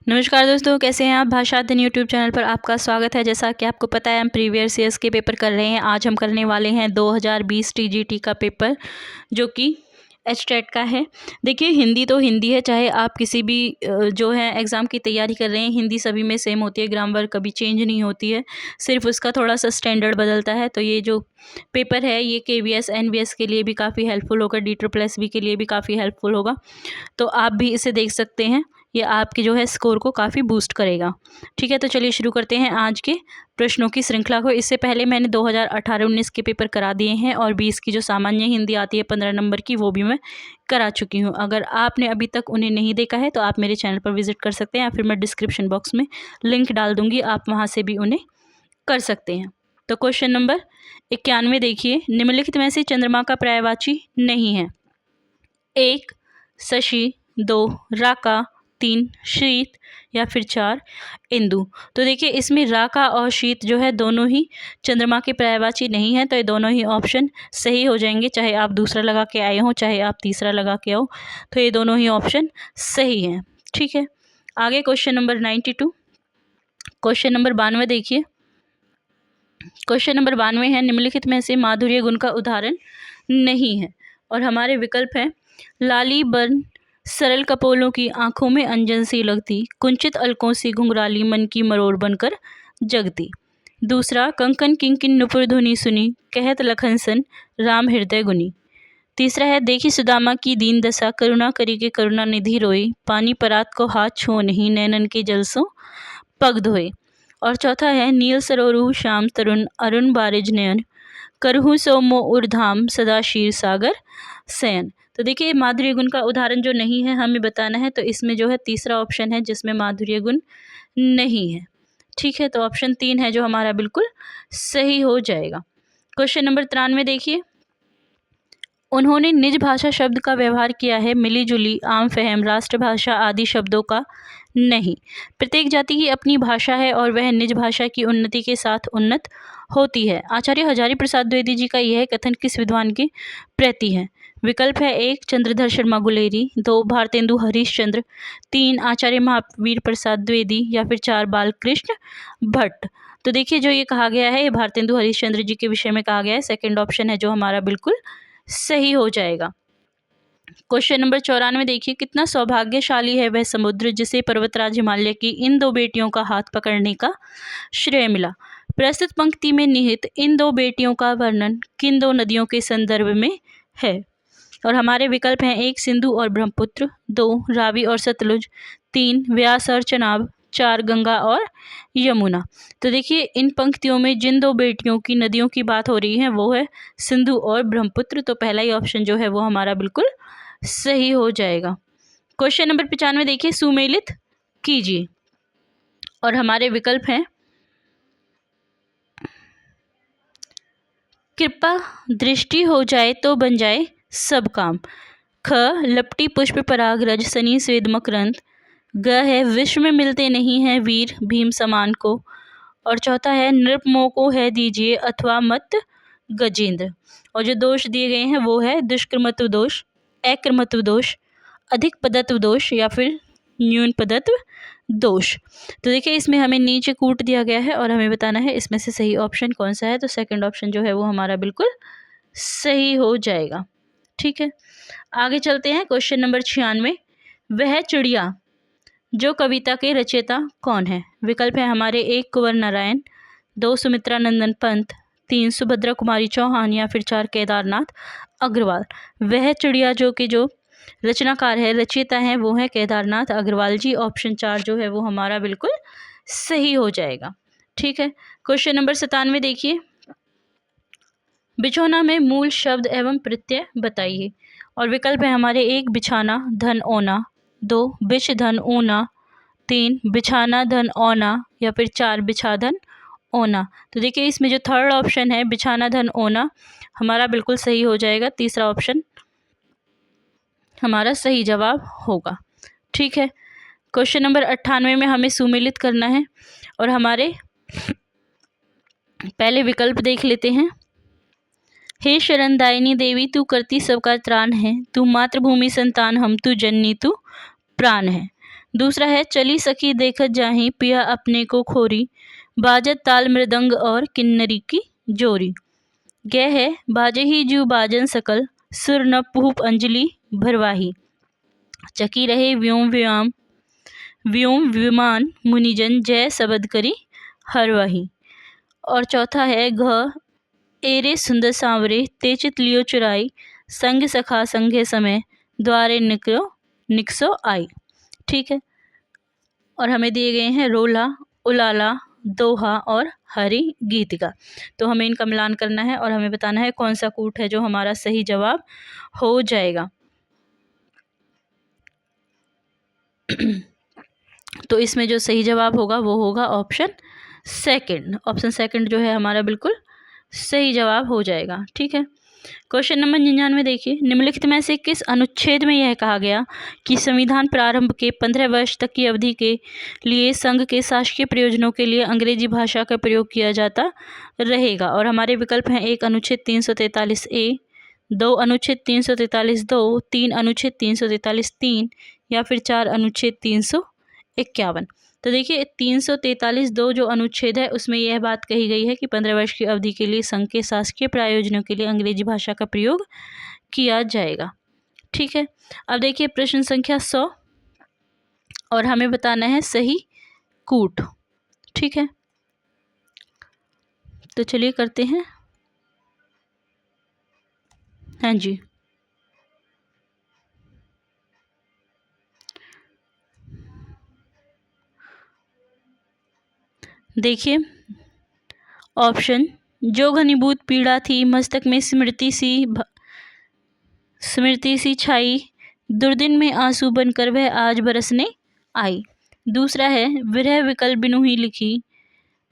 नमस्कार दोस्तों, कैसे हैं आप। भाषा दिन यूट्यूब चैनल पर आपका स्वागत है। जैसा कि आपको पता है, हम प्रीवियस ईयर्स के पेपर कर रहे हैं। आज हम करने वाले हैं 2020 टीजीटी का पेपर, जो कि एचटेट का है। देखिए, हिंदी तो हिंदी है, चाहे आप किसी भी जो है एग्ज़ाम की तैयारी कर रहे हैं, हिंदी सभी में सेम होती है। ग्रामर कभी चेंज नहीं होती है, सिर्फ उसका थोड़ा सा स्टैंडर्ड बदलता है। तो ये जो पेपर है, ये केवीएस एनवीएस के लिए भी काफ़ी हेल्पफुल होगा, DSSB के लिए भी काफ़ी हेल्पफुल होगा। तो आप भी इसे देख सकते हैं, ये आपके जो है स्कोर को काफ़ी बूस्ट करेगा। ठीक है, तो चलिए शुरू करते हैं आज के प्रश्नों की श्रृंखला को। इससे पहले मैंने 2018-19 के पेपर करा दिए हैं, और 20 की जो सामान्य हिंदी आती है 15 नंबर की, वो भी मैं करा चुकी हूँ। अगर आपने अभी तक उन्हें नहीं देखा है तो आप मेरे चैनल पर विजिट कर सकते हैं, या फिर मैं डिस्क्रिप्शन बॉक्स में लिंक डाल दूँगी, आप वहाँ से भी उन्हें कर सकते हैं। तो क्वेश्चन नंबर 91 देखिए, निम्नलिखित में से चंद्रमा का पर्यायवाची नहीं है। 1 शशि, 2 राका, 3 शीत, या फिर 4 इंदु। तो देखिए, इसमें राका और शीत जो है दोनों ही चंद्रमा के पर्यायवाची नहीं है, तो ये दोनों ही ऑप्शन सही हो जाएंगे। चाहे आप दूसरा लगा के आए हो, चाहे आप तीसरा लगा के आओ, तो ये दोनों ही ऑप्शन सही हैं। ठीक है, आगे क्वेश्चन नंबर 92। क्वेश्चन नंबर 92 देखिए, क्वेश्चन नंबर 92 है, निम्नलिखित में से माधुर्य गुण का उदाहरण नहीं है। और हमारे विकल्प हैं, लाली बर्न सरल कपोलों की आंखों में अंजन सी लगती, कुंचित अलकों सी घुंघराली मन की मरोड़ बनकर जगती। दूसरा, कंकन किंकिन नुपुर धुनी सुनी, कहत लखन सन राम हृदय गुनी। तीसरा है, देखी सुदामा की दीन दशा, करुणा करी के करुणा निधि रोई, पानी परात को हाथ छो नहीं, नैनन के जल सो पग धोए। और चौथा है, नील सरोरु श्याम तरुण, अरुण बारिज नयन, करहु सो मो उर्धाम, सदा क्षीर सागर शयन। तो देखिए, माधुर्य गुण का उदाहरण जो नहीं है हमें बताना है, तो इसमें जो है तीसरा ऑप्शन है जिसमें माधुर्य गुण नहीं है। ठीक है, तो ऑप्शन 3 है जो हमारा बिल्कुल सही हो जाएगा। क्वेश्चन नंबर 93 देखिए, उन्होंने निज भाषा शब्द का व्यवहार किया है, मिली जुली, आम फहम, राष्ट्रभाषा आदि शब्दों का नहीं। प्रत्येक जाति की अपनी भाषा है और वह निज भाषा की उन्नति के साथ उन्नत होती है। आचार्य हजारी प्रसाद द्विवेदी जी का यह कथन किस विद्वान के प्रति है। विकल्प है, 1 चंद्रधर शर्मा गुलेरी, 2 भारतेंदु हरीशचंद्र, 3 आचार्य महावीर प्रसाद द्विवेदी, या फिर 4 बालकृष्ण भट्ट। तो देखिए, जो ये कहा गया है, ये भारतेंदु हरीशचंद्र जी के विषय में कहा गया है। सेकेंड ऑप्शन है जो हमारा बिल्कुल सही हो जाएगा। क्वेश्चन नंबर 94 देखिए, कितना सौभाग्यशाली है वह समुद्र जिसे पर्वतराज हिमालय की इन 2 बेटियों का हाथ पकड़ने का श्रेय मिला। प्रस्तुत पंक्ति में निहित इन 2 बेटियों का वर्णन किन 2 नदियों के संदर्भ में है। और हमारे विकल्प हैं, 1 सिंधु और ब्रह्मपुत्र, 2 रावी और सतलुज, 3 व्यास और चनाब, 4 गंगा और यमुना। तो देखिए, इन पंक्तियों में जिन 2 बेटियों की नदियों की बात हो रही है वो है सिंधु और ब्रह्मपुत्र। तो पहला ही ऑप्शन जो है वो हमारा बिल्कुल सही हो जाएगा। क्वेश्चन नंबर 95 देखिए, सुमेलित कीजिए। और हमारे विकल्प हैं, कृपा दृष्टि हो जाए तो बन जाए सब काम। ख लपटी पुष्प पराग रज सनी स्वेद मकरंद। ग है, विश्व में मिलते नहीं हैं वीर भीम समान को। और चौथा है, नृप मोह को है दीजिए अथवा मत गजेंद्र। और जो दोष दिए गए हैं वो है दुष्कृमत्व दोष, अकृमत्व दोष, अधिक पदत्व दोष, या फिर न्यून पदत्व दोष। तो देखिए, इसमें हमें नीचे कूट दिया गया है और हमें बताना है इसमें से सही ऑप्शन कौन सा है। तो सेकंड ऑप्शन जो है वो हमारा बिल्कुल सही हो जाएगा। ठीक है, आगे चलते हैं। क्वेश्चन नंबर 96, वह चिड़िया जो कविता के रचयिता कौन है। विकल्प है हमारे, 1 कुंवर नारायण, 2 सुमित्रा नंदन पंत, 3 सुभद्रा कुमारी चौहान, या फिर 4 केदारनाथ अग्रवाल। वह चिड़िया जो कि जो रचनाकार है, रचयिता है, वो है केदारनाथ अग्रवाल जी। ऑप्शन 4 जो है वो हमारा बिल्कुल सही हो जाएगा। ठीक है, क्वेश्चन नंबर 97 देखिए, बिछौना में मूल शब्द एवं प्रत्यय बताइए। और विकल्प है हमारे, 1 बिछाना धन ओना, 2 बिछ धन ऊना, 3 बिछाना धन ओना, या फिर 4 बिछा धन ओना। तो देखिए, इसमें जो थर्ड ऑप्शन है बिछाना धन ओना हमारा बिल्कुल सही हो जाएगा। तीसरा ऑप्शन हमारा सही जवाब होगा। ठीक है, क्वेश्चन नंबर 98 में हमें सुमेलित करना है, और हमारे पहले विकल्प देख लेते हैं। हे शरणदायिनी देवी, तू करती सबका त्राण है, तू मातृभूमि संतान हम, तू जननी तू प्राण है। दूसरा है चली सखी देखत जाहीं पिया अपने को खोरी, बाजत ताल मृदंग और किन्नरी की जोरी। ग है बाजे ही जू बाजन सकल, सुर न पूप अंजलि भरवाही, चकी रहे व्योम विमान मुनिजन जय सबद करी हरवाही। और चौथा है घ एरे सुंदर सांवरे तेचित लियो चुराई, संग सखा संगे समय द्वारे निकसो आई। ठीक है, और हमें दिए गए हैं रोला, उलाला, दोहा और हरि गीतिका। तो हमें इनका मिलान करना है और हमें बताना है कौन सा कूट है जो हमारा सही जवाब हो जाएगा। तो इसमें जो सही जवाब होगा वो होगा ऑप्शन सेकंड। ऑप्शन सेकंड जो है हमारा बिल्कुल सही जवाब हो जाएगा। ठीक है, क्वेश्चन नंबर 99 देखिए, निम्नलिखित में से किस अनुच्छेद में यह कहा गया कि संविधान प्रारंभ के 15 वर्ष तक की अवधि के लिए संघ के शासकीय प्रयोजनों के लिए अंग्रेजी भाषा का प्रयोग किया जाता रहेगा। और हमारे विकल्प हैं 1 अनुच्छेद 343A, 2 अनुच्छेद 343(2), 3 अनुच्छेद 343(3) या फिर 4 अनुच्छेद 351। तो देखिए 343(2) जो अनुच्छेद है उसमें यह बात कही गई है कि 15 वर्ष की अवधि के लिए संघ के शासकीय प्रयोजनों के लिए अंग्रेजी भाषा का प्रयोग किया जाएगा। ठीक है, अब देखिए प्रश्न संख्या 100 और हमें बताना है सही कूट। ठीक है, तो चलिए करते हैं। हाँ जी, देखिए ऑप्शन, जो घनीभूत पीड़ा थी मस्तक में स्मृति सी छाई, दुर्दिन में आंसू बनकर वह आज बरसने आई। दूसरा है विरह विकल बिनु ही लिखी,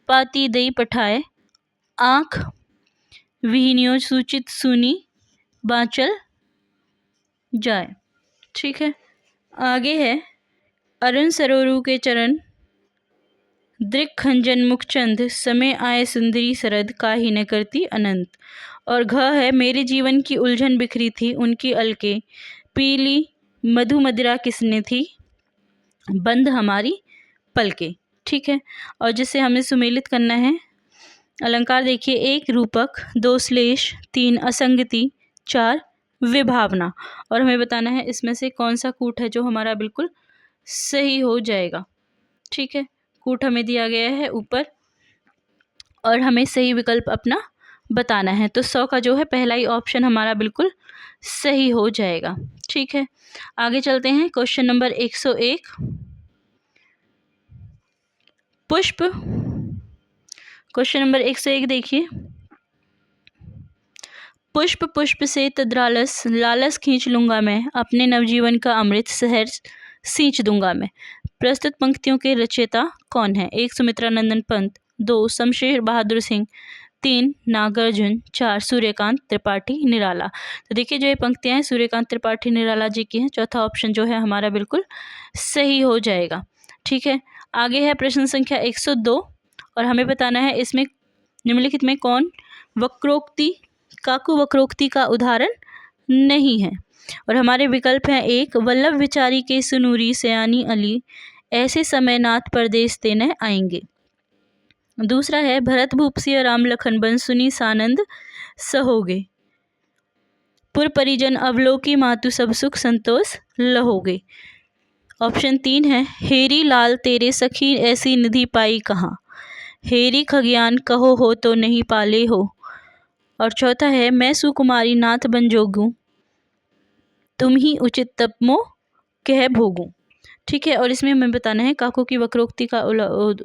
पाती दई पठाए, आँख विहीनियों सूचित सुनी, बाँचल जाए। ठीक है, आगे है अरुण सरोरु के चरण, दृक खंजन मुखचंद, समय आए सुंदरी सरद, काहि न करती अनंत। और घ है मेरे जीवन की उलझन बिखरी थी उनकी अलके, पीली मधु मदिरा किसने थी, बंद हमारी पलके। ठीक है, और जिसे हमें सुमेलित करना है अलंकार देखिए, 1 रूपक, 2 श्लेष, 3 असंगति, 4 विभावना। और हमें बताना है इसमें से कौन सा कूट है जो हमारा बिल्कुल सही हो जाएगा। ठीक है, कूट हमें दिया गया है ऊपर और हमें सही विकल्प अपना बताना है। तो 100 का जो है पहला ही ऑप्शन हमारा बिल्कुल सही हो जाएगा। ठीक है, आगे चलते हैं। क्वेश्चन नंबर 101, पुष्प। क्वेश्चन नंबर 101 देखिए, पुष्प पुष्प से तद्रालस, लालस खींच लूँगा मैं, अपने नवजीवन का अमृत शहर सींच दूंगा मैं। प्रस्तुत पंक्तियों के रचयिता कौन है? 1 सुमित्रा नंदन पंत, 2 शमशेर बहादुर सिंह, 3 नागार्जुन, 4 सूर्यकांत त्रिपाठी निराला। तो देखिए जो ये पंक्तियाँ हैं सूर्यकांत त्रिपाठी निराला जी की हैं। चौथा ऑप्शन जो है हमारा बिल्कुल सही हो जाएगा। ठीक है, आगे है प्रश्न संख्या 102 और हमें बताना है इसमें निम्नलिखित में कौन वक्रोक्ति, काकू वक्रोक्ति का उदाहरण नहीं है। और हमारे विकल्प हैं 1 वल्लभ विचारी के सुनूरी सयानी अली, ऐसे समय नाथ परदेश तेने आएंगे। दूसरा है भरत भूपसी राम लखन बन सुनी सानंद सहोगे, पुर परिजन अवलोकी मातु सब सुख संतोष लहोगे। ऑप्शन 3 है हेरी लाल तेरे सखी ऐसी निधि पाई कहाँ, हेरी खज्ञान कहो हो तो नहीं पाले हो। और चौथा है मैं सुकुमारी नाथ बन जोगूं, तुम ही उचित तप मोह कह भोगूं। ठीक है, और इसमें हमें बताना है काकू की वक्रोक्ति का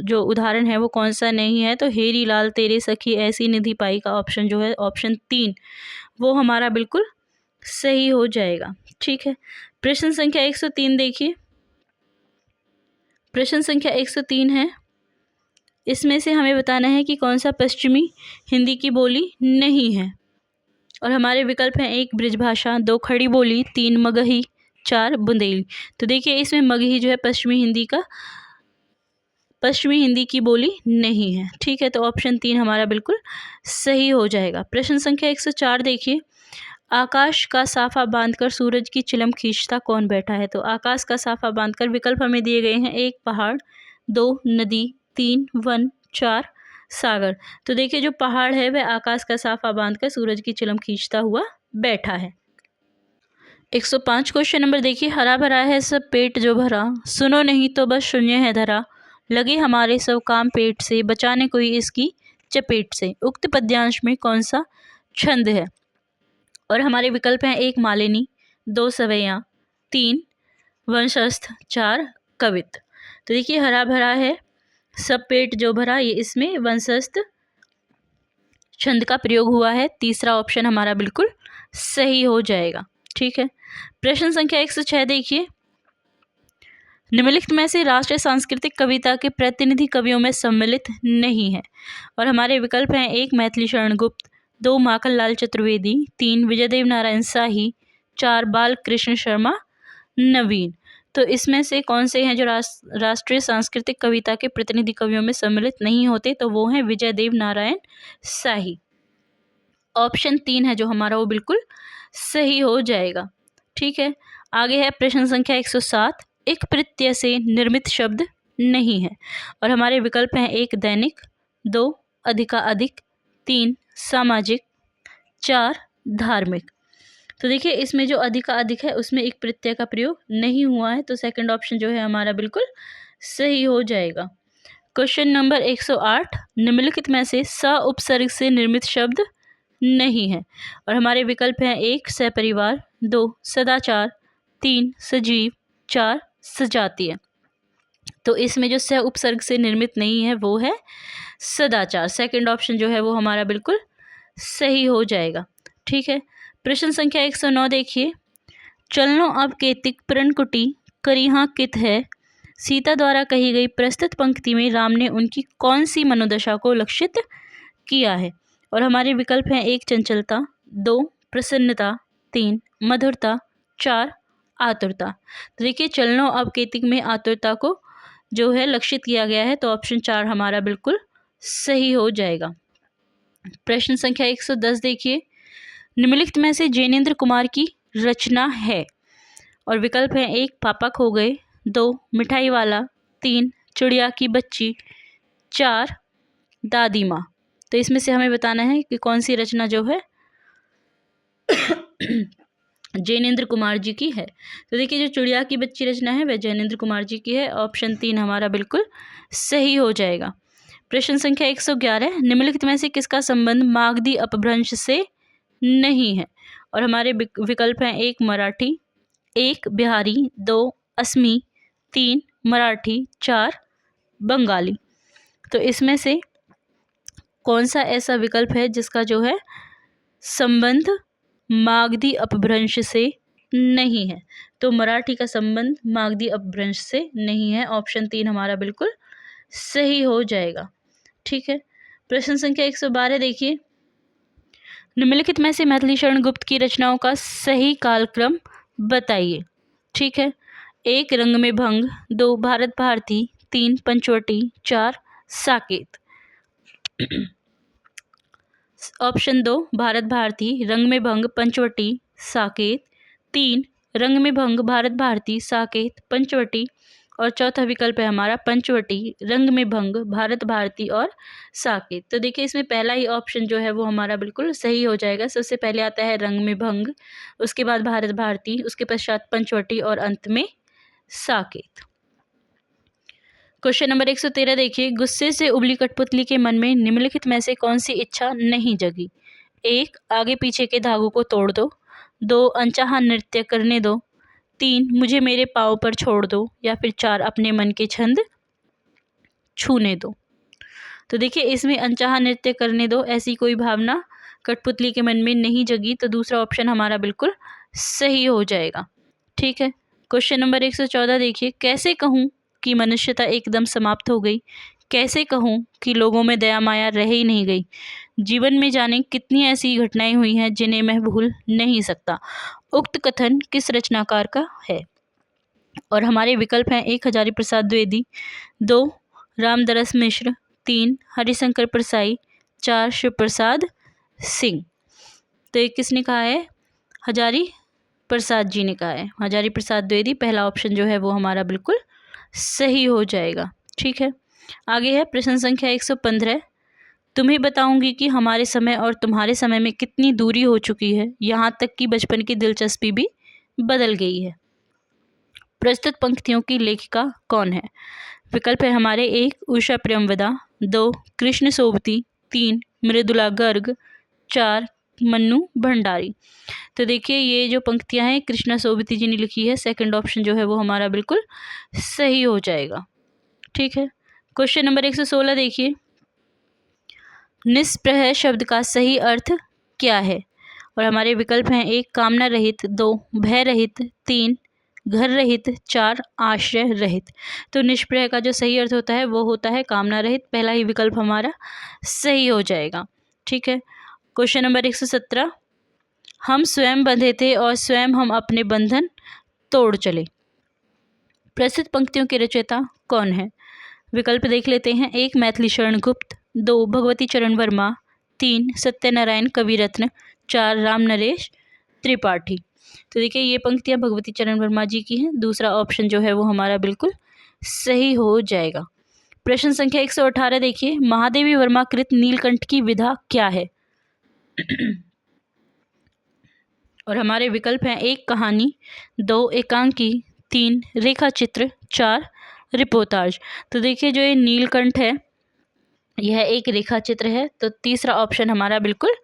जो उदाहरण है वो कौन सा नहीं है। तो हेरी लाल तेरे सखी ऐसी निधि पाई का ऑप्शन जो है ऑप्शन 3 वो हमारा बिल्कुल सही हो जाएगा। ठीक है, प्रश्न संख्या 103 देखिए, प्रश्न संख्या 103 है, इसमें से हमें बताना है कि कौन सा पश्चिमी हिंदी की बोली नहीं है। और हमारे विकल्प हैं 1 ब्रिजभाषा, 2 खड़ी बोली, 3 मगही, 4 बुंदेली। तो देखिए इसमें मगही जो है पश्चिमी हिंदी की बोली नहीं है। ठीक है, तो ऑप्शन 3 हमारा बिल्कुल सही हो जाएगा। प्रश्न संख्या 104 देखिए, आकाश का साफा बांधकर सूरज की चिलम खींचता कौन बैठा है। तो आकाश का साफा बांधकर विकल्प हमें दिए गए हैं, 1 पहाड़, 2 नदी, 3 वन, 4 सागर। तो देखिए जो पहाड़ है वह आकाश का साफा बांधकर सूरज की चिलम खींचता हुआ बैठा है। 105 क्वेश्चन नंबर देखिए, हरा भरा है सब पेट जो भरा, सुनो नहीं तो बस शून्य है धरा, लगे हमारे सब काम पेट से, बचाने कोई इसकी चपेट से। उक्त पद्यांश में कौन सा छंद है। और हमारे विकल्प हैं, 1 मालिनी, 2 सवैया, 3 वंशस्थ, 4 कवित। तो देखिए हरा भरा है सब पेट जो भरा, ये इसमें वंशस्थ छंद का प्रयोग हुआ है। तीसरा ऑप्शन हमारा बिल्कुल सही हो जाएगा। ठीक है, प्रश्न संख्या 106 देखिए, निम्नलिखित में से राष्ट्रीय सांस्कृतिक कविता के प्रतिनिधि कवियों में सम्मिलित नहीं है। और हमारे विकल्प हैं, 1 मैथिली शरण गुप्त, 2 माखनलाल चतुर्वेदी, 3 विजयदेव नारायण शाही, 4 बाल कृष्ण शर्मा नवीन। तो इसमें से कौन से हैं जो राष्ट्रीय सांस्कृतिक कविता के प्रतिनिधि कवियों में सम्मिलित नहीं होते। तो वो हैं विजयदेव नारायण शाही। ऑप्शन 3 है जो हमारा वो बिल्कुल सही हो जाएगा। ठीक है, आगे है प्रश्न संख्या 107, एक प्रत्यय से निर्मित शब्द नहीं है। और हमारे विकल्प हैं, 1 दैनिक, 2 अधिकाधिक, 3 सामाजिक, 4 धार्मिक। तो देखिए इसमें जो अधिकाधिक है उसमें एक प्रत्यय का प्रयोग नहीं हुआ है, तो सेकंड ऑप्शन जो है हमारा बिल्कुल सही हो जाएगा। क्वेश्चन नंबर 108, निम्नलिखित में से स उपसर्ग से निर्मित शब्द नहीं है। और हमारे विकल्प हैं, 1 सहपरिवार, 2 सदाचार, 3 सजीव, 4 सजातीय। तो इसमें जो स उपसर्ग से निर्मित नहीं है वो है सदाचार। सेकंड ऑप्शन जो है वो हमारा बिल्कुल सही हो जाएगा। ठीक है, प्रश्न संख्या 109 देखिए, चलनो अब केतिक प्रणकुटी करिहा कित है, सीता द्वारा कही गई प्रस्तुत पंक्ति में राम ने उनकी कौन सी मनोदशा को लक्षित किया है। और हमारे विकल्प हैं, 1 चंचलता, 2 प्रसन्नता, 3 मधुरता, 4 आतुरता। तो देखिए चलनो अब केतिक में आतुरता को जो है लक्षित किया गया है, तो ऑप्शन 4 हमारा बिल्कुल सही हो जाएगा। प्रश्न संख्या 110 देखिए, निम्नलिखित में से जैनेन्द्र कुमार की रचना है। और विकल्प हैं, 1 पापा खो गए, 2 मिठाई वाला, 3 चिड़िया की बच्ची, 4 दादी माँ। तो इसमें से हमें बताना है कि कौन सी रचना जो है जैनेन्द्र कुमार जी की है। तो देखिए जो चिड़िया की बच्ची रचना है वह जैनेन्द्र कुमार जी की है। ऑप्शन 3 हमारा बिल्कुल सही हो जाएगा। प्रश्न संख्या 111, निम्नलिखित में से किसका संबंध मागधी अपभ्रंश से नहीं है। और हमारे विकल्प हैं, 1 मराठी, 1 बिहारी, 2 असमी, 3 मराठी, 4 बंगाली। तो इसमें से कौन सा ऐसा विकल्प है जिसका जो है संबंध मागधी अपभ्रंश से नहीं है। तो मराठी का संबंध मागधी अपभ्रंश से नहीं है। ऑप्शन 3 हमारा बिल्कुल सही हो जाएगा। ठीक है, प्रश्न संख्या 112 देखिए, निम्नलिखित में से मैथिली शरण गुप्त की रचनाओं का सही कालक्रम बताइए। ठीक है, 1 रंग में भंग, 2 भारत भारती, 3 पंचवटी, 4 साकेत। ऑप्शन 2 भारत भारती, रंग में भंग, पंचवटी, साकेत, 3 रंग में भंग, भारत भारती, साकेत, पंचवटी, और चौथा विकल्प है हमारा पंचवटी, रंग में भंग, भारत भारती और साकेत। तो देखिए इसमें पहला ही ऑप्शन जो है वो हमारा बिल्कुल सही हो जाएगा। सबसे पहले आता है रंग में भंग, उसके बाद भारत भारती, उसके पश्चात पंचवटी और अंत में साकेत। क्वेश्चन नंबर 113 देखिए, गुस्से से उबली कठपुतली के मन में निम्नलिखित में से कौन सी इच्छा नहीं जगी। 1 आगे पीछे के धागों को तोड़ दो, 2 अनचाहा नृत्य करने दो, 3 मुझे मेरे पाँव पर छोड़ दो, या फिर 4 अपने मन के छंद छूने दो। तो देखिए इसमें अनचाहा नृत्य करने दो ऐसी कोई भावना कठपुतली के मन में नहीं जगी, तो दूसरा ऑप्शन हमारा बिल्कुल सही हो जाएगा। ठीक है, क्वेश्चन नंबर 114 देखिए, कैसे कहूँ कि मनुष्यता एकदम समाप्त हो गई, कैसे कहूँ कि लोगों में दया माया रह ही नहीं गई, जीवन में जाने कितनी ऐसी घटनाएं हुई हैं जिन्हें मैं भूल नहीं सकता। उक्त कथन किस रचनाकार का है। और हमारे विकल्प हैं, 1 हजारी प्रसाद द्विवेदी, 2 रामदरस मिश्र, 3 हरिशंकर परसाई, 4 शिव प्रसाद सिंह। तो ये किसने कहा है, हजारी प्रसाद जी ने कहा है, हजारी प्रसाद द्विवेदी। पहला ऑप्शन जो है वो हमारा बिल्कुल सही हो जाएगा। ठीक है, आगे है प्रश्न संख्या 115। तुम्हें बताऊंगी कि हमारे समय और तुम्हारे समय में कितनी दूरी हो चुकी है, यहाँ तक कि बचपन की दिलचस्पी भी बदल गई है। प्रस्तुत पंक्तियों की लेखिका कौन है? विकल्प है हमारे 1 उषा प्रियंवदा, 2 कृष्ण सोबती, 3 मृदुला गर्ग, 4 मन्नू भंडारी। तो देखिए ये जो पंक्तियां हैं कृष्णा सोबती जी ने लिखी है। सेकंड ऑप्शन जो है वो हमारा बिल्कुल सही हो जाएगा। ठीक है, क्वेश्चन नंबर 116 देखिए, निष्प्रह शब्द का सही अर्थ क्या है? और हमारे विकल्प हैं 1 कामना रहित, 2 भय रहित, 3 घर रहित, 4 आश्रय रहित। तो निष्प्रह का जो सही अर्थ होता है वो होता है कामना रहित। पहला ही विकल्प हमारा सही हो जाएगा। ठीक है, क्वेश्चन नंबर 117, हम स्वयं बंधे थे और स्वयं हम अपने बंधन तोड़ चले। प्रस्तुत पंक्तियों के रचयिता कौन है? विकल्प देख लेते हैं। 1 मैथिली शरण गुप्त, 2 भगवती चरण वर्मा, 3 सत्यनारायण कविरत्न, 4 राम नरेश त्रिपाठी। तो देखिए ये पंक्तियां भगवती चरण वर्मा जी की हैं। दूसरा ऑप्शन जो है वो हमारा बिल्कुल सही हो जाएगा। प्रश्न संख्या 118 देखिए, महादेवी वर्मा कृत नीलकंठ की विधा क्या है? और हमारे विकल्प हैं 1 कहानी, 2 एकांकी, 3 रेखा चित्र, 4 रिपोर्टाज। तो देखिए जो ये नीलकंठ है यह एक रेखा चित्र है, तो तीसरा ऑप्शन हमारा बिल्कुल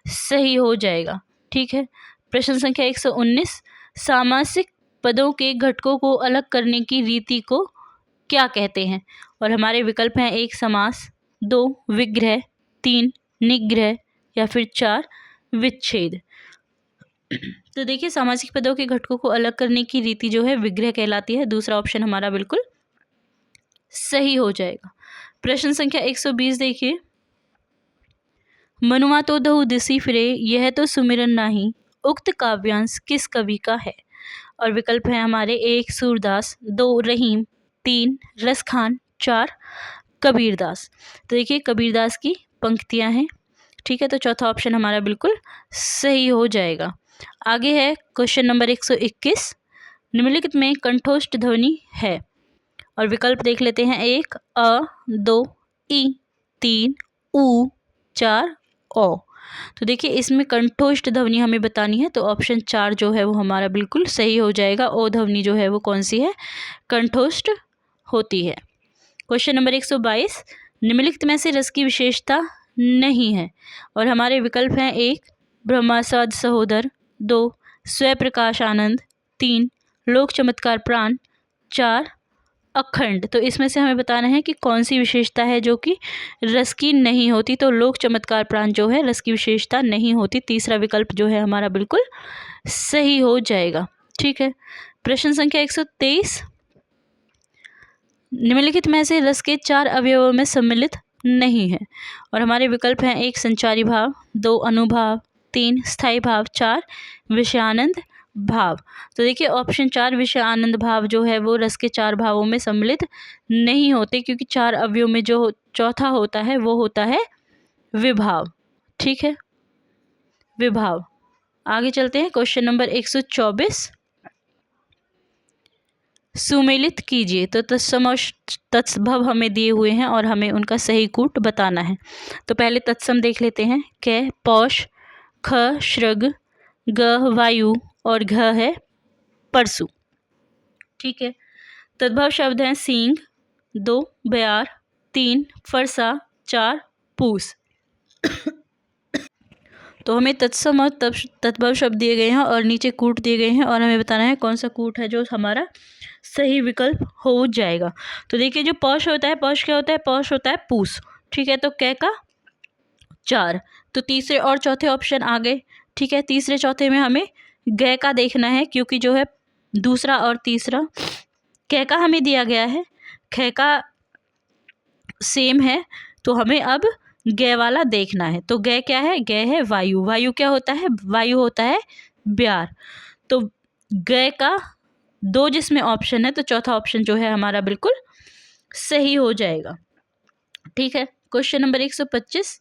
सही हो जाएगा। ठीक है, प्रश्न संख्या 119, सामासिक पदों के घटकों को अलग करने की रीति को क्या कहते हैं? और हमारे विकल्प हैं 1 समास, 2 विग्रह, 3 निग्रह या फिर 4 विच्छेद। तो देखिए सामासिक पदों के घटकों को अलग करने की रीति जो है विग्रह कहलाती है। दूसरा ऑप्शन हमारा बिल्कुल सही हो जाएगा। प्रश्न संख्या 120 देखिए, मनुआ तो दहु दिसी फिरे, यह तो सुमिरन नाही, उक्त काव्यांश किस कवि का है? और विकल्प है हमारे 1 सूरदास, 2 रहीम, 3 रसखान, 4 कबीरदास। तो देखिए कबीरदास की पंक्तियां हैं। ठीक है, तो चौथा ऑप्शन हमारा बिल्कुल सही हो जाएगा। आगे है क्वेश्चन नंबर 121, निम्नलिखित में कंठोष्ठ ध्वनि है? और विकल्प देख लेते हैं। 1 अ, 2 ई, 3 ऊ, 4 ओ। तो देखिए इसमें कंठोष्ठ ध्वनि हमें बतानी है, तो ऑप्शन 4 जो है वो हमारा बिल्कुल सही हो जाएगा। ओ ध्वनि जो है वो कौन सी है? कंठोष्ठ होती है। क्वेश्चन नंबर 122, निम्नलिखित में से रस की विशेषता नहीं है? और हमारे विकल्प हैं 1 ब्रह्मास्वाद सहोदर, 2 स्वप्रकाश आनंद, 3 लोक चमत्कार प्राण, 4 अखंड। तो इसमें से हमें बताना है कि कौन सी विशेषता है जो कि रस की नहीं होती। तो लोक चमत्कार प्राण जो है रस की विशेषता नहीं होती। तीसरा विकल्प जो है हमारा बिल्कुल सही हो जाएगा। ठीक है, प्रश्न संख्या 123, निम्नलिखित में से रस के 4 अवयवों में सम्मिलित नहीं है? और हमारे विकल्प हैं 1 संचारी भाव, 2 अनुभाव, 3 स्थायी भाव, 4 विषयानंद भाव। तो देखिए ऑप्शन 4 विषय आनंद भाव जो है वो रस के 4 भावों में सम्मिलित नहीं होते, क्योंकि 4 अवयव में जो चौथा होता है वो होता है विभाव। ठीक है, विभाव। आगे चलते हैं क्वेश्चन नंबर 124, सुमेलित कीजिए। तो तत्सम और तत्सभव हमें दिए हुए हैं और हमें उनका सही कूट बताना है। तो पहले तत्सम देख लेते हैं। कै पौष, ख श्रग, ग वायु और घ है परसु। ठीक है, तद्भव शब्द हैं सींग, 2 बयार, 3 फरसा, 4 पूस। तो हमें तत्सम और तद्भव शब्द दिए गए हैं और नीचे कूट दिए गए हैं और हमें बताना है कौन सा कूट है जो हमारा सही विकल्प हो जाएगा। तो देखिए जो पौष होता है, पौष क्या होता है? पौष होता है पूस। ठीक है, तो कै का 4, तो तीसरे और चौथे ऑप्शन आ गए। ठीक है, तीसरे चौथे में हमें गै का देखना है, क्योंकि जो है दूसरा और तीसरा कै का हमें दिया गया है, कै का सेम है, तो हमें अब गै वाला देखना है। तो गै क्या है? गै है वायु। वायु क्या होता है? वायु होता है ब्यार। तो गै का 2 जिसमें ऑप्शन है, तो चौथा ऑप्शन जो है हमारा बिल्कुल सही हो जाएगा। ठीक है, क्वेश्चन नंबर 125,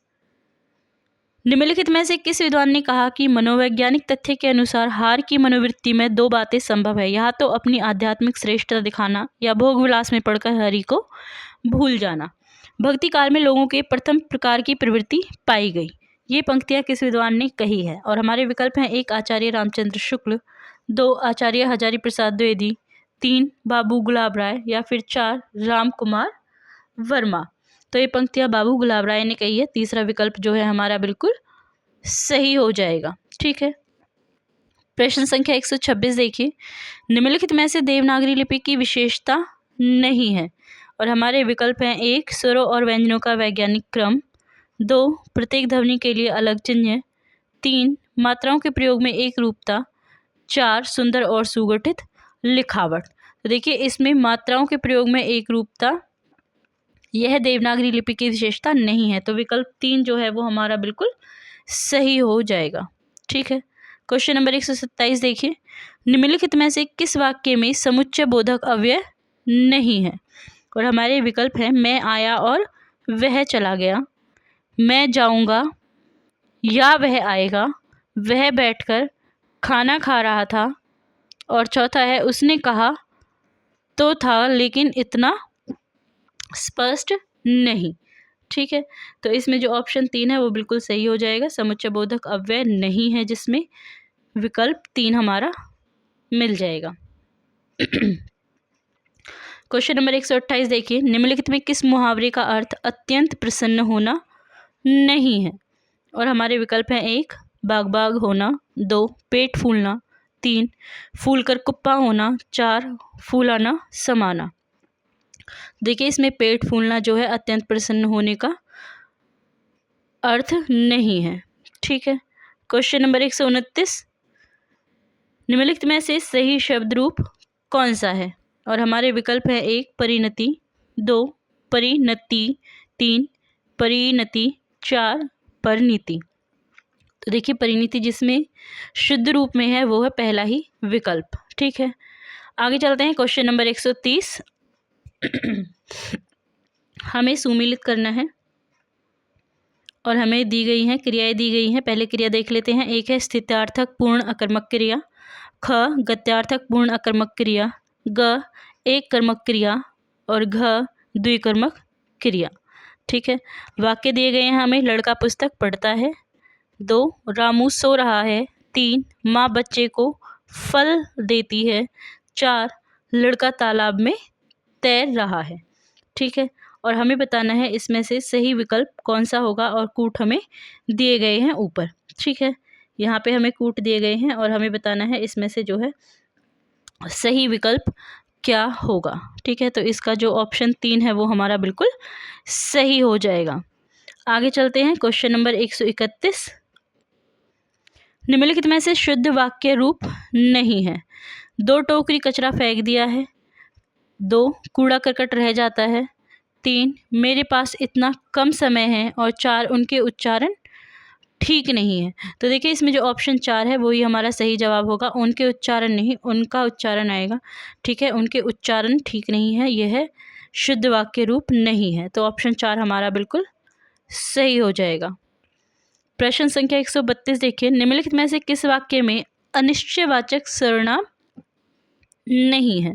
निम्नलिखित में से किस विद्वान ने कहा कि मनोवैज्ञानिक तथ्य के अनुसार हार की मनोवृत्ति में दो बातें संभव है, या तो अपनी आध्यात्मिक श्रेष्ठता दिखाना या भोग विलास में पड़कर हरि को भूल जाना। भक्ति काल में लोगों के प्रथम प्रकार की प्रवृत्ति पाई गई। ये पंक्तियां किस विद्वान ने कही है? और हमारे विकल्प हैं 1 आचार्य रामचंद्र शुक्ल, 2 आचार्य हजारी प्रसाद द्विवेदी, 3 बाबू गुलाब राय या फिर 4 राम कुमार वर्मा। तो ये पंक्तियां बाबू गुलाब राय ने कही है। तीसरा विकल्प जो है हमारा बिल्कुल सही हो जाएगा। ठीक है, प्रश्न संख्या 126 देखिए, निम्नलिखित में से देवनागरी लिपि की विशेषता नहीं है। और हमारे विकल्प हैं 1 स्वरों और व्यंजनों का वैज्ञानिक क्रम, 2 प्रत्येक ध्वनि के लिए अलग चिन्ह, 3 मात्राओं के प्रयोग में एक रूपता, 4 सुंदर और सुगठित लिखावट। तो देखिए इसमें मात्राओं के प्रयोग में एक रूपता, यह देवनागरी लिपि की विशेषता नहीं है। तो विकल्प 3 जो है वो हमारा बिल्कुल सही हो जाएगा। ठीक है, क्वेश्चन नंबर 127 देखिए, निम्नलिखित में से किस वाक्य में समुच्चय बोधक अव्यय नहीं है? और हमारे विकल्प हैं मैं आया और वह चला गया, मैं जाऊंगा या वह आएगा, वह बैठकर खाना खा रहा था, और चौथा है उसने कहा तो था लेकिन इतना स्पष्ट नहीं। ठीक है, तो इसमें जो ऑप्शन 3 है वो बिल्कुल सही हो जाएगा। समुच्चय बोधक अव्यय नहीं है, जिसमें विकल्प 3 हमारा मिल जाएगा। क्वेश्चन नंबर 128 देखिए, निम्नलिखित में किस मुहावरे का अर्थ अत्यंत प्रसन्न होना नहीं है? और हमारे विकल्प हैं 1 बाग बाग होना, 2 पेट फूलना, 3 फूल कर कुप्पा होना, 4 फूलाना समाना। देखिए इसमें पेट फूलना जो है अत्यंत प्रसन्न होने का अर्थ नहीं है। ठीक है, क्वेश्चन नंबर 129, निम्नलिखित में से सही शब्द रूप कौन सा है? और हमारे विकल्प है 1 परिणति, 2 परिणति, 3 परिणति, 4 परिणति। तो देखिए परिणति जिसमें शुद्ध रूप में है वो है पहला ही विकल्प। ठीक है, आगे चलते हैं। क्वेश्चन नंबर 130, हमें सुमेलित करना है और हमें दी गई हैं क्रियाएं दी गई हैं। पहले क्रिया देख लेते हैं। 1 है स्थित्यार्थक पूर्ण अकर्मक क्रिया, ख गत्यार्थक पूर्ण अकर्मक क्रिया, ग एक कर्मक क्रिया और घ द्विकर्मक क्रिया। ठीक है, वाक्य दिए गए हैं हमें, लड़का पुस्तक पढ़ता है, 2 रामू सो रहा है, 3 माँ बच्चे को फल देती है, 4 लड़का तालाब में तैर रहा है। ठीक है, और हमें बताना है इसमें से सही विकल्प कौन सा होगा, और कूट हमें दिए गए हैं ऊपर। ठीक है, यहाँ पे हमें कूट दिए गए हैं और हमें बताना है इसमें से जो है सही विकल्प क्या होगा। ठीक है, तो इसका जो ऑप्शन 3 है वो हमारा बिल्कुल सही हो जाएगा। आगे चलते हैं। क्वेश्चन नंबर 131, निम्नलिखित में से शुद्ध वाक्य रूप नहीं है। 2 टोकरी कचरा फेंक दिया है, 2 कूड़ा करकट रह जाता है, 3 मेरे पास इतना कम समय है, और 4 उनके उच्चारण ठीक नहीं है। तो देखिए इसमें जो ऑप्शन 4 है वही हमारा सही जवाब होगा। उनके उच्चारण नहीं, उनका उच्चारण आएगा। ठीक है, उनके उच्चारण ठीक नहीं है, यह शुद्ध वाक्य रूप नहीं है। तो ऑप्शन 4 हमारा बिल्कुल सही हो जाएगा। प्रश्न संख्या 132 देखिए, निम्नलिखित में से किस वाक्य में अनिश्चयवाचक सर्वनाम नहीं है?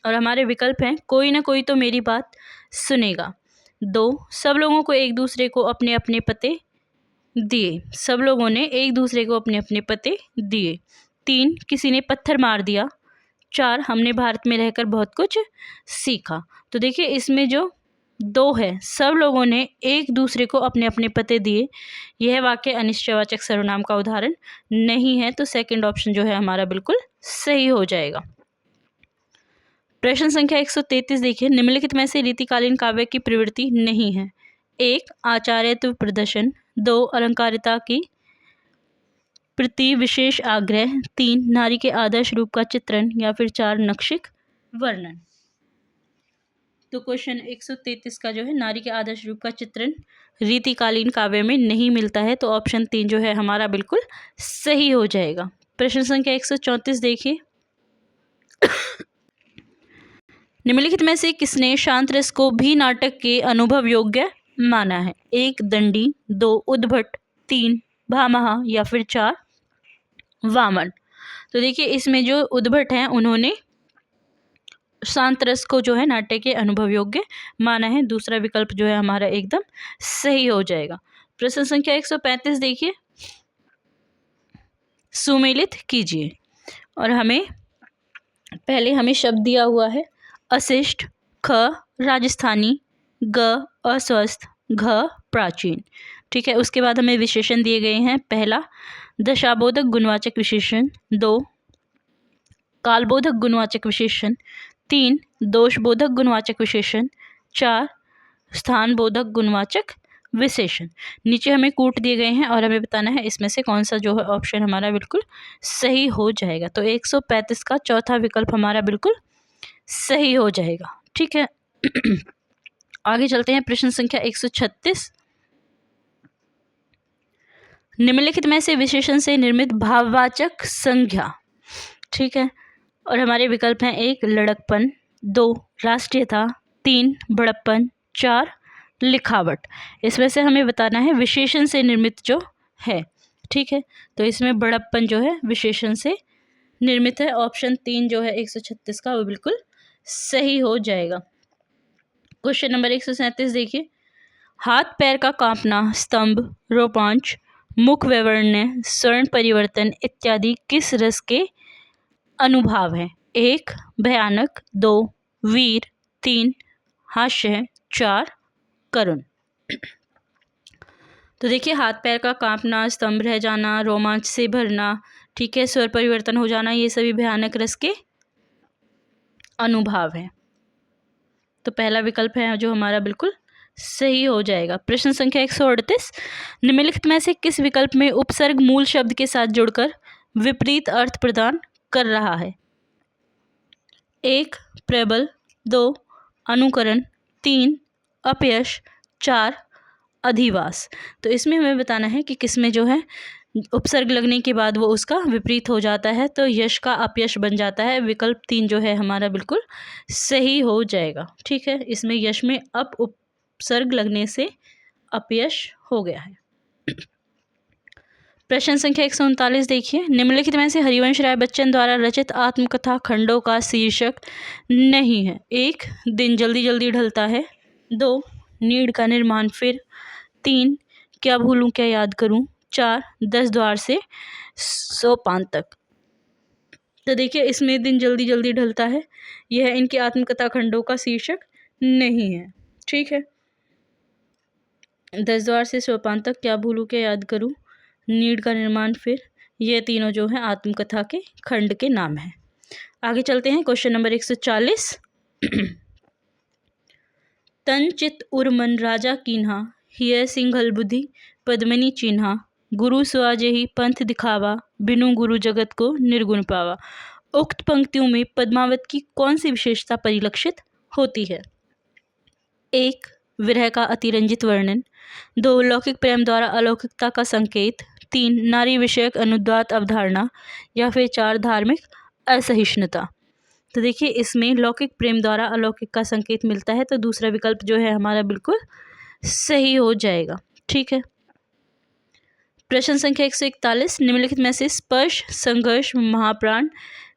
और हमारे विकल्प हैं कोई ना कोई तो मेरी बात सुनेगा, 2 सब लोगों को एक दूसरे को अपने अपने पते दिए, सब लोगों ने एक दूसरे को अपने अपने पते दिए, 3 किसी ने पत्थर मार दिया, 4 हमने भारत में रहकर बहुत कुछ सीखा। तो देखिए इसमें जो 2 है, सब लोगों ने एक दूसरे को अपने अपने पते दिए, यह वाक्य अनिश्चयवाचक सर्वनाम का उदाहरण नहीं है। तो सेकंड ऑप्शन जो है हमारा बिल्कुल सही हो जाएगा। प्रश्न संख्या 133 देखिए, निम्नलिखित में से रीतिकालीन काव्य की प्रवृत्ति नहीं है? 1 आचार्यत्व प्रदर्शन, 2 अलंकारिता की प्रति विशेष आग्रह, 3 नारी के आदर्श रूप का चित्रण, या फिर 4 नक्षिक वर्णन। तो क्वेश्चन 133 का जो है नारी के आदर्श रूप का चित्रण रीतिकालीन काव्य में नहीं मिलता है। तो ऑप्शन 3 जो है हमारा बिल्कुल सही हो जाएगा। प्रश्न संख्या 134 देखिए, निम्नलिखित में से किसने शांत रस को भी नाटक के अनुभव योग्य माना है? 1 दंडी, 2 उद्भट, 3 भामह या फिर 4 वामन। तो देखिए इसमें जो उद्भट हैं उन्होंने शांत रस को जो है नाट्य के अनुभव योग्य माना है। दूसरा विकल्प जो है हमारा एकदम सही हो जाएगा। प्रश्न संख्या 135 देखिए, सुमेलित कीजिए। और पहले हमें शब्द दिया हुआ है अशिष्ट, ख राजस्थानी, ग अस्वस्थ, घ प्राचीन। ठीक है, उसके बाद हमें विशेषण दिए गए हैं। पहला दशाबोधक गुणवाचक विशेषण, 2 कालबोधक गुणवाचक विशेषण, 3 दोषबोधक गुणवाचक विशेषण, 4 स्थानबोधक गुणवाचक विशेषण। नीचे हमें कूट दिए गए हैं और हमें बताना है इसमें से कौन सा जो है ऑप्शन हमारा बिल्कुल सही हो जाएगा। तो 135 का चौथा विकल्प हमारा बिल्कुल सही हो जाएगा। ठीक है आगे चलते हैं। प्रश्न संख्या 136, निम्नलिखित में से विशेषण से निर्मित भाववाचक संज्ञा। ठीक है, और हमारे विकल्प हैं 1 लड़कपन, 2 राष्ट्रीयता, 3 बड़प्पन, 4 लिखावट। इसमें से हमें बताना है विशेषण से निर्मित जो है। ठीक है, तो इसमें बड़प्पन जो है विशेषण से निर्मित है। ऑप्शन 3 जो है 136 का वो बिल्कुल सही हो जाएगा। क्वेश्चन नंबर 137 देखिए, हाथ पैर का कांपना, स्तंभ, रोमांच, मुख वैवर्ण्य, स्वर्ण परिवर्तन इत्यादि किस रस के अनुभाव है? 1 भयानक, 2 वीर, 3 हास्य, 4 करुण। तो देखिए हाथ पैर का कांपना, स्तंभ रह जाना, रोमांच से भरना, ठीक है, स्वर परिवर्तन हो जाना, ये सभी भयानक रस के अनुभाव है। तो पहला विकल्प है जो हमारा बिल्कुल सही हो जाएगा। प्रश्न संख्या 138, निम्नलिखित में से किस विकल्प में उपसर्ग मूल शब्द के साथ जुड़कर विपरीत अर्थ प्रदान कर रहा है? 1 प्रबल, 2 अनुकरण, 3 अपयश, 4 अधिवास। तो इसमें हमें बताना है कि किसमें जो है उपसर्ग लगने के बाद वो उसका विपरीत हो जाता है, तो यश का अपयश बन जाता है। विकल्प 3 जो है हमारा बिल्कुल सही हो जाएगा। ठीक है, इसमें यश में उपसर्ग लगने से अपयश हो गया है। प्रश्न संख्या 139 देखिए, निम्नलिखित में से हरिवंश राय बच्चन द्वारा रचित आत्मकथा खंडों का शीर्षक नहीं है? 1 दिन जल्दी जल्दी ढलता है, 2 नीड़ का निर्माण फिर, 3 क्या भूलूं क्या याद करूं, 4 10 द्वार से सोपान तक। तो देखिए इसमें दिन जल्दी जल्दी ढलता है, यह इनकी आत्मकथा खंडों का शीर्षक नहीं है। ठीक है, 10 द्वार से सोपान तक, क्या भूलूं क्या याद करूं, नीड़ का निर्माण फिर, ये तीनों जो हैं आत्मकथा के खंड के नाम हैं। आगे चलते हैं। क्वेश्चन नंबर 140, तन चित उर मन राजा कीन्हा, हिय सिंघल बुद्धि पद्मिनी चिन्हा, गुरु सुआजेहि पंथ दिखावा, बिनु गुरु जगत को निर्गुण पावा। उक्त पंक्तियों में पद्मावत की कौन सी विशेषता परिलक्षित होती है? 1 विरह का अतिरंजित वर्णन, 2 लौकिक प्रेम द्वारा अलौकिकता का संकेत, 3 नारी विषयक अनुदात अवधारणा, या फिर 4 धार्मिक असहिष्णुता। तो देखिए इसमें लौकिक प्रेम द्वारा अलौकिक का संकेत मिलता है, तो दूसरा विकल्प जो है हमारा बिल्कुल सही हो जाएगा। ठीक है, प्रश्न संख्या 141, निम्नलिखित में से स्पर्श संघर्ष महाप्राण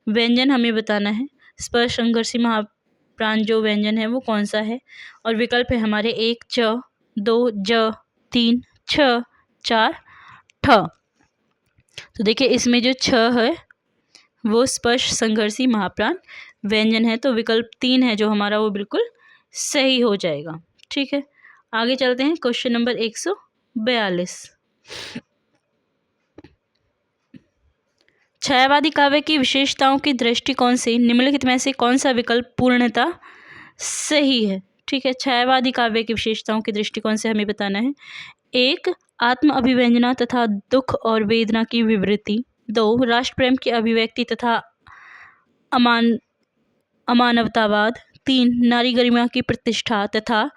व्यंजन हमें बताना है। स्पर्श संघर्षी महाप्राण जो व्यंजन है वो कौन सा है? और विकल्प है हमारे 1 च, 2 ज, 3 छ, 4 ठ। तो देखिए इसमें जो छ है वो स्पर्श संघर्षी महाप्राण व्यंजन है, तो विकल्प 3 है जो हमारा वो बिल्कुल सही हो जाएगा। ठीक है, आगे चलते हैं। क्वेश्चन नंबर 142, छायावादी काव्य की विशेषताओं की दृष्टिकोण से निम्नलिखित में से कौन सा विकल्प पूर्णतः सही है? ठीक है, छायावादी काव्य की विशेषताओं के दृष्टिकोण से हमें बताना है। 1 आत्म अभिव्यंजना तथा दुख और वेदना की विवृत्ति, 2 राष्ट्र प्रेम की अभिव्यक्ति तथा अमानवतावाद, 3 नारी गरिमा की प्रतिष्ठा तथा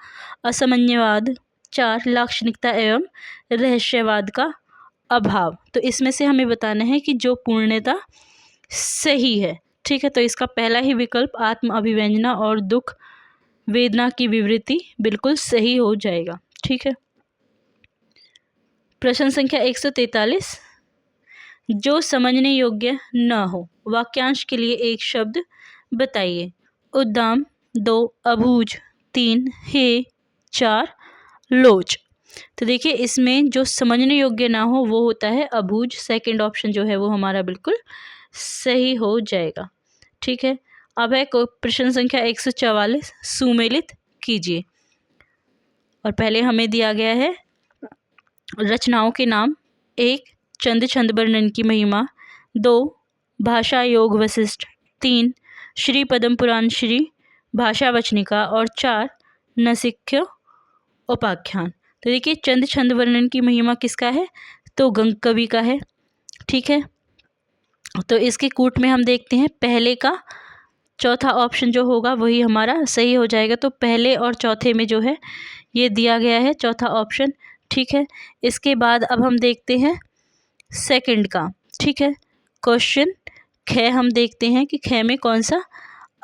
असमन्यवाद, 4 लाक्षणिकता एवं रहस्यवाद का अभाव। तो इसमें से हमें बताना है कि जो पूर्णतः सही है। ठीक है, तो इसका पहला ही विकल्प आत्म अभिव्यंजना और दुख वेदना की विवृत्ति बिल्कुल सही हो जाएगा। ठीक है। प्रश्न संख्या 143, जो समझने योग्य न हो, वाक्यांश के लिए एक शब्द बताइए। उद्दाम, 2 अबूझ, 3 हे, 4 लोच। तो देखिए इसमें जो समझने योग्य ना हो वो होता है अबूझ। सेकंड ऑप्शन जो है वो हमारा बिल्कुल सही हो जाएगा। ठीक है। अब है प्रश्न संख्या 144, सुमेलित कीजिए। और पहले हमें दिया गया है रचनाओं के नाम। 1 चंद छंद वर्णन की महिमा, 2 भाषा योग वशिष्ठ, 3 श्री पद्म पुराण श्री भाषा वचनिका और 4 नसिक्य उपाख्यान। तो देखिए चंद छंद वर्णन की महिमा किसका है, तो गंग कवि का है। ठीक है। तो इसके कूट में हम देखते हैं पहले का चौथा ऑप्शन जो होगा वही हमारा सही हो जाएगा। तो पहले और चौथे में जो है ये दिया गया है चौथा ऑप्शन। ठीक है। इसके बाद अब हम देखते हैं सेकंड का। ठीक है। क्वेश्चन ख हम देखते हैं कि ख में कौन सा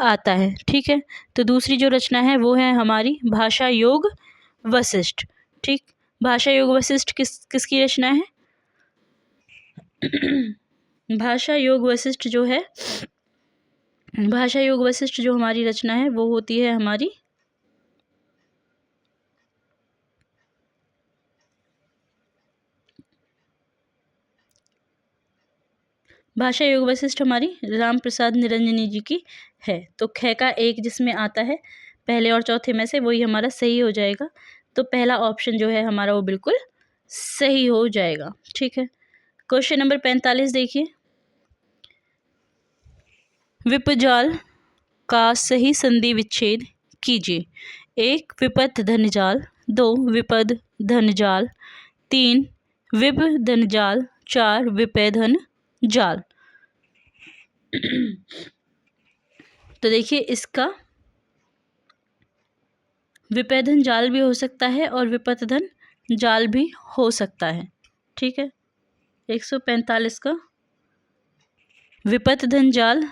आता है। ठीक है। तो दूसरी जो रचना है वो है हमारी भाषा योग वशिष्ठ। ठीक। भाषा योग वशिष्ठ किसकी रचना है? भाषा योग वशिष्ठ जो है, भाषा योग वशिष्ठ जो हमारी रचना है वो होती है हमारी भाषा योग वशिष्ठ हमारी राम प्रसाद निरंजनी जी की है। तो ख का एक जिसमें आता है पहले और चौथे में से वही हमारा सही हो जाएगा। तो पहला ऑप्शन जो है हमारा वो बिल्कुल सही हो जाएगा। ठीक है। क्वेश्चन नंबर 45 देखिए। विपजाल का सही संधि विच्छेद कीजिए। 1 विपथ धन जाल, 2 विपद धन जाल, 3 विप धन जाल, 4 विपय धन जाल। तो देखिए इसका विपैधन जाल भी हो सकता है और विपथधन जाल भी हो सकता है। ठीक है। 145 का विपथधन जाल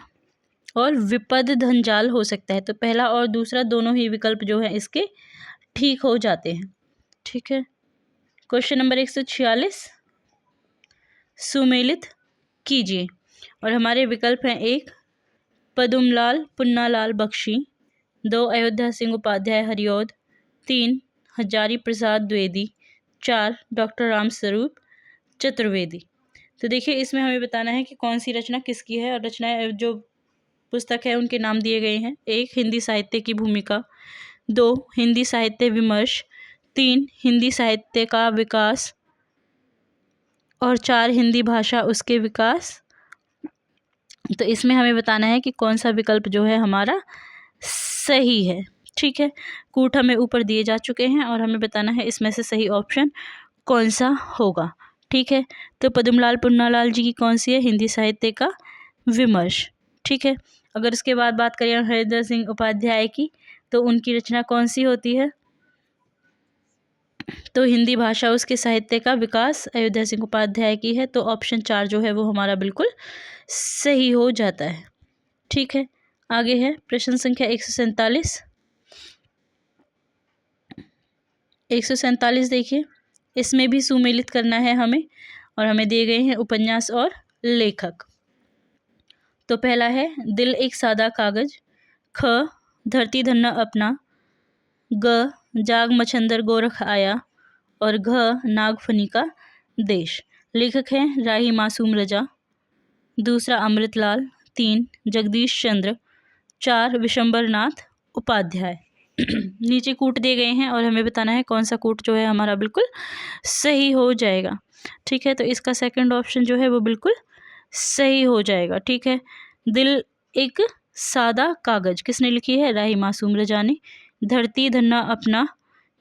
और विपदधन जाल हो सकता है। तो पहला और दूसरा दोनों ही विकल्प जो है इसके ठीक हो जाते हैं। ठीक है। क्वेश्चन नंबर 146, सुमेलित कीजिए। और हमारे विकल्प हैं 1 पदुमलाल पुन्नालाल बख्शी, 2 अयोध्या सिंह उपाध्याय हरिऔध, 3 हजारी प्रसाद द्विवेदी, 4 डॉक्टर राम स्वरूप चतुर्वेदी। तो देखिए इसमें हमें बताना है कि कौन सी रचना किसकी है। और रचनाएं जो पुस्तक है उनके नाम दिए गए हैं। 1 हिंदी साहित्य की भूमिका, 2 हिंदी साहित्य विमर्श, 3 हिंदी साहित्य का विकास और 4 हिंदी भाषा उसके विकास। तो इसमें हमें बताना है कि कौन सा विकल्प जो है हमारा सही है। ठीक है। कूट हमें ऊपर दिए जा चुके हैं और हमें बताना है इसमें से सही ऑप्शन कौन सा होगा। ठीक है। तो पद्मलाल पुन्नालाल जी की कौन सी है, हिंदी साहित्य का विमर्श। ठीक है। अगर इसके बाद बात करें हरिऔध सिंह उपाध्याय की, तो उनकी रचना कौन सी होती है, तो हिंदी भाषा उसके साहित्य का विकास अयोध्या सिंह उपाध्याय की है। तो ऑप्शन 4 जो है वो हमारा बिल्कुल सही हो जाता है। ठीक है। आगे है प्रश्न संख्या 147। 147 देखिए, इसमें भी सुमेलित करना है हमें और हमें दिए गए हैं उपन्यास और लेखक। तो पहला है दिल एक सादा कागज, ख धरती धन्ना अपना, ग जाग मछंदर गोरख आया और घ नागफनी का देश। लेखक हैं राही मासूम रजा, दूसरा अमृतलाल, 3 जगदीश चंद्र, 4 विशंबर नाथ उपाध्याय। नीचे कूट दिए गए हैं और हमें बताना है कौन सा कूट जो है हमारा बिल्कुल सही हो जाएगा। ठीक है। तो इसका सेकंड ऑप्शन जो है वो बिल्कुल सही हो जाएगा। ठीक है। दिल एक सादा कागज किसने लिखी है, राही मासूम रजा ने। धरती धन्ना अपना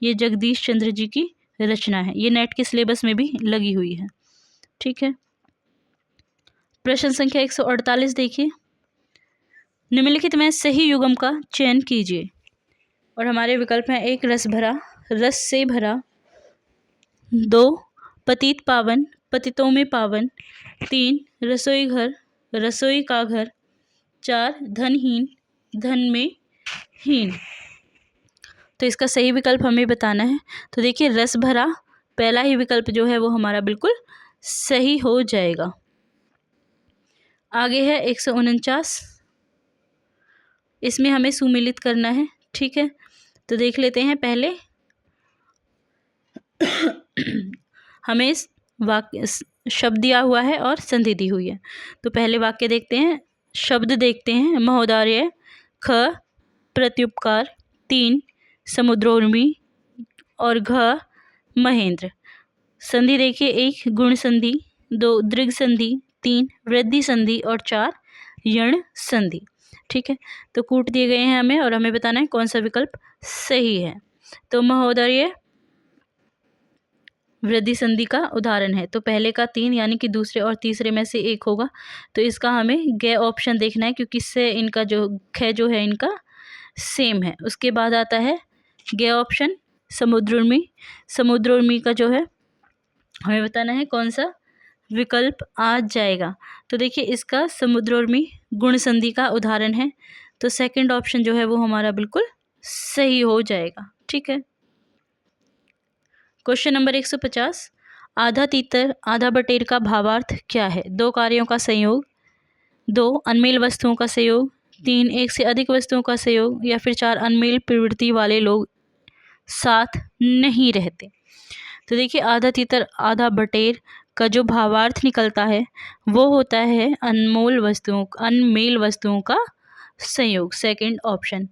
ये जगदीश चंद्र जी की रचना है। ये नेट के सिलेबस में भी लगी हुई है। ठीक है। प्रश्न संख्या 148 देखिए, निम्नलिखित में सही युग्म का चयन कीजिए। और हमारे विकल्प हैं 1 रस भरा, रस से भरा, 2 पतित पावन, पतितों में पावन, 3 रसोई घर, रसोई का घर, 4 धनहीन, धन में हीन। तो इसका सही विकल्प हमें बताना है। तो देखिए रस भरा पहला ही विकल्प जो है वो हमारा बिल्कुल सही हो जाएगा। आगे है 149, इसमें हमें सुमेलित करना है। ठीक है, तो देख लेते हैं पहले हमें वाक्य शब्द दिया हुआ है और संधि दी हुई है। तो पहले वाक्य देखते हैं, शब्द देखते हैं। महोदय, ख प्रत्युपकार, 3 समुद्रोर्मी और घ महेंद्र। संधि देखिए, 1 गुण संधि, 2 दृघ संधि, 3 वृद्धि संधि और 4 यण संधि। ठीक है, तो कूट दिए गए हैं हमें और हमें बताना है कौन सा विकल्प सही है। तो महोदय वृद्धि संधि का उदाहरण है, तो पहले का 3 यानी कि दूसरे और तीसरे में से एक होगा। तो इसका हमें ग ऑप्शन देखना है क्योंकि इससे इनका जो ख जो है इनका सेम है। उसके बाद आता है ग ऑप्शन समुद्रोर्मी। समुद्रोर्मी का जो है हमें बताना है कौन सा विकल्प आ जाएगा। तो देखिए इसका समुद्रोर्मी गुण संधि का उदाहरण है, तो सेकंड ऑप्शन जो है वो हमारा बिल्कुल सही हो जाएगा। ठीक है, क्वेश्चन नंबर 150, आधा तीतर आधा बटेर का भावार्थ क्या है? 2 कार्यों का संयोग, 2 अनमेल वस्तुओं का संयोग, 3 एक से अधिक वस्तुओं का संयोग या फिर 4 अनमेल प्रवृत्ति वाले लोग साथ नहीं रहते। तो देखिए आधा तीतर आधा बटेर का जो भावार्थ निकलता है वो होता है अनमेल वस्तुओं का संयोग, सेकंड ऑप्शन।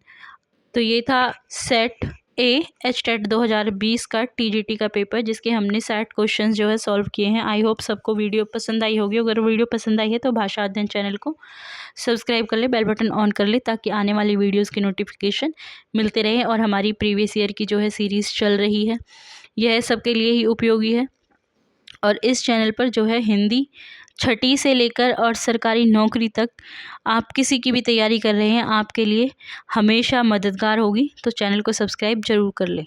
तो ये था सेट ए HTET 2020 का TGT का पेपर, जिसके हमने 60 क्वेश्चंस जो है सॉल्व किए हैं। आई होप सबको वीडियो पसंद आई होगी। अगर वीडियो पसंद आई है तो भाषा अध्ययन चैनल को सब्सक्राइब कर ले, बेल बटन ऑन कर ले ताकि आने वाली वीडियोस की नोटिफिकेशन मिलते रहे। और हमारी प्रीवियस ईयर की जो है सीरीज़ चल रही है, यह सबके लिए ही उपयोगी है। और इस चैनल पर जो है हिंदी 6ठी से लेकर और सरकारी नौकरी तक आप किसी की भी तैयारी कर रहे हैं, आपके लिए हमेशा मददगार होगी। तो चैनल को सब्सक्राइब ज़रूर कर लें।